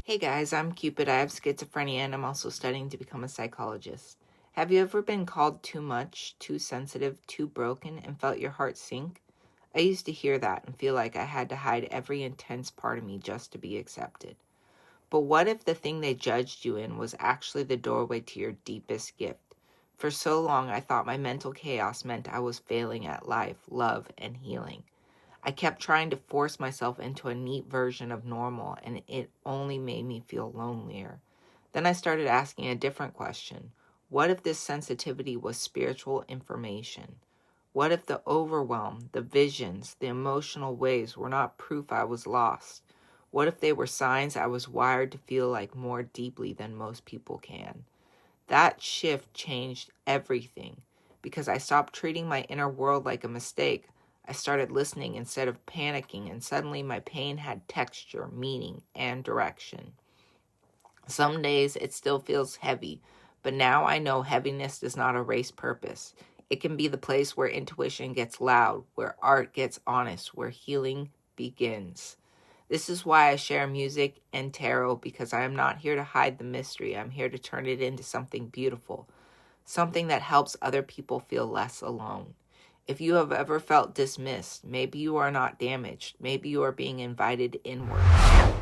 Hey guys, I'm Cupid. I have schizophrenia and I'm also studying to become a psychologist. Have you ever been called too much, too sensitive, too broken, and felt your heart sink? I used to hear that and feel like I had to hide every intense part of me just to be accepted. But what if the thing they judged you in was actually the doorway to your deepest gift? For so long, I thought my mental chaos meant I was failing at life, love, and healing. I kept trying to force myself into a neat version of normal, and it only made me feel lonelier. Then I started asking a different question. What if this sensitivity was spiritual information? What if the overwhelm, the visions, the emotional waves were not proof I was lost? What if they were signs I was wired to feel like more deeply than most people can? That shift changed everything because I stopped treating my inner world like a mistake. I started listening instead of panicking, and suddenly my pain had texture, meaning, and direction. Some days it still feels heavy, but now I know heaviness does not erase purpose. It can be the place where intuition gets loud, where art gets honest, where healing begins. This is why I share music and tarot, because I am not here to hide the mystery. I'm here to turn it into something beautiful, something that helps other people feel less alone. If you have ever felt dismissed, maybe you are not damaged. Maybe you are being invited inward.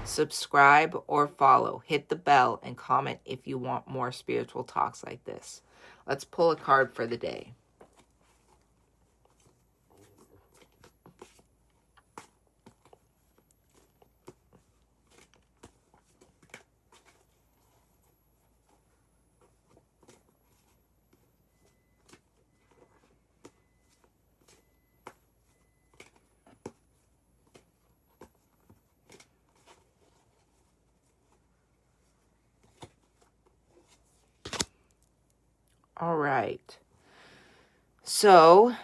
Subscribe or follow. Hit the bell and comment if you want more spiritual talks like this. Let's pull a card for the day. All right. So,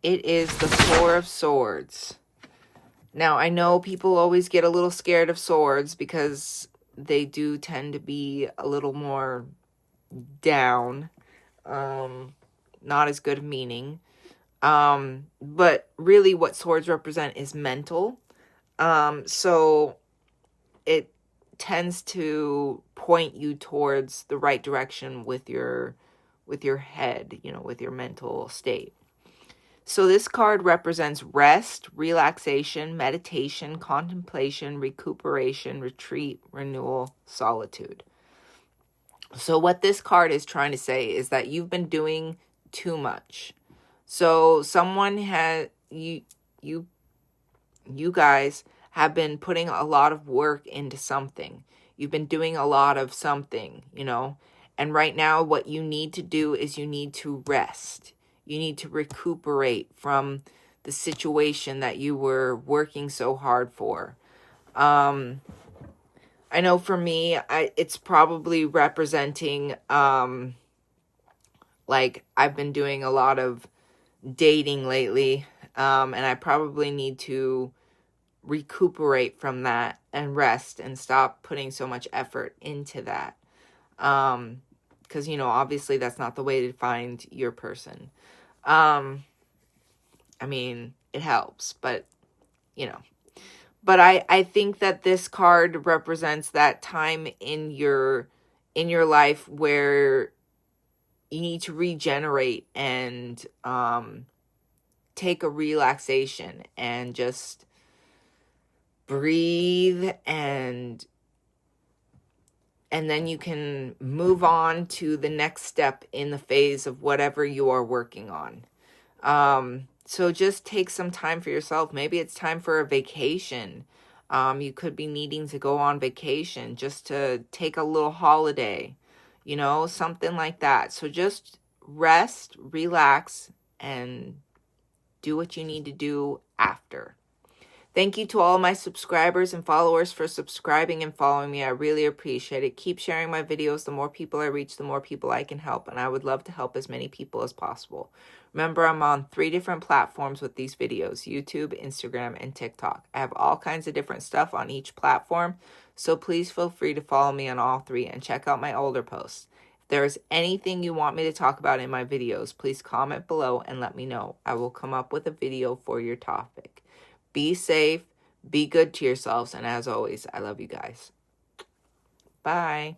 it is the Four of Swords. Now, I know people always get a little scared of swords because they do tend to be a little more down, not as good of meaning. But really what swords represent is mental. So it tends to point you towards the right direction with your head, with your mental state. So this card represents rest, relaxation, meditation, contemplation, recuperation, retreat, renewal, solitude. So what this card is trying to say is that you've been doing too much. So someone has you guys have been putting a lot of work into something. You've been doing a lot of something, And right now what you need to do is you need to rest. You need to recuperate from the situation that you were working so hard for. I know for me, it's probably representing, like I've been doing a lot of dating lately, and I probably need to recuperate from that and rest and stop putting so much effort into that. Because, obviously that's not the way to find your person. I mean, it helps, but, But I think that this card represents that time in your life where you need to regenerate and take a relaxation and just breathe and then you can move on to the next step in the phase of whatever you are working on. So just take some time for yourself. Maybe it's time for a vacation. You could be needing to go on vacation just to take a little holiday, something like that. So just rest, relax, and do what you need to do after. Thank you to all my subscribers and followers for subscribing and following me. I really appreciate it. Keep sharing my videos. The more people I reach, the more people I can help. And I would love to help as many people as possible. Remember, I'm on 3 different platforms with these videos: YouTube, Instagram, and TikTok. I have all kinds of different stuff on each platform. So please feel free to follow me on all 3 and check out my older posts. If there is anything you want me to talk about in my videos, please comment below and let me know. I will come up with a video for your topic. Be safe, be good to yourselves, and as always, I love you guys. Bye.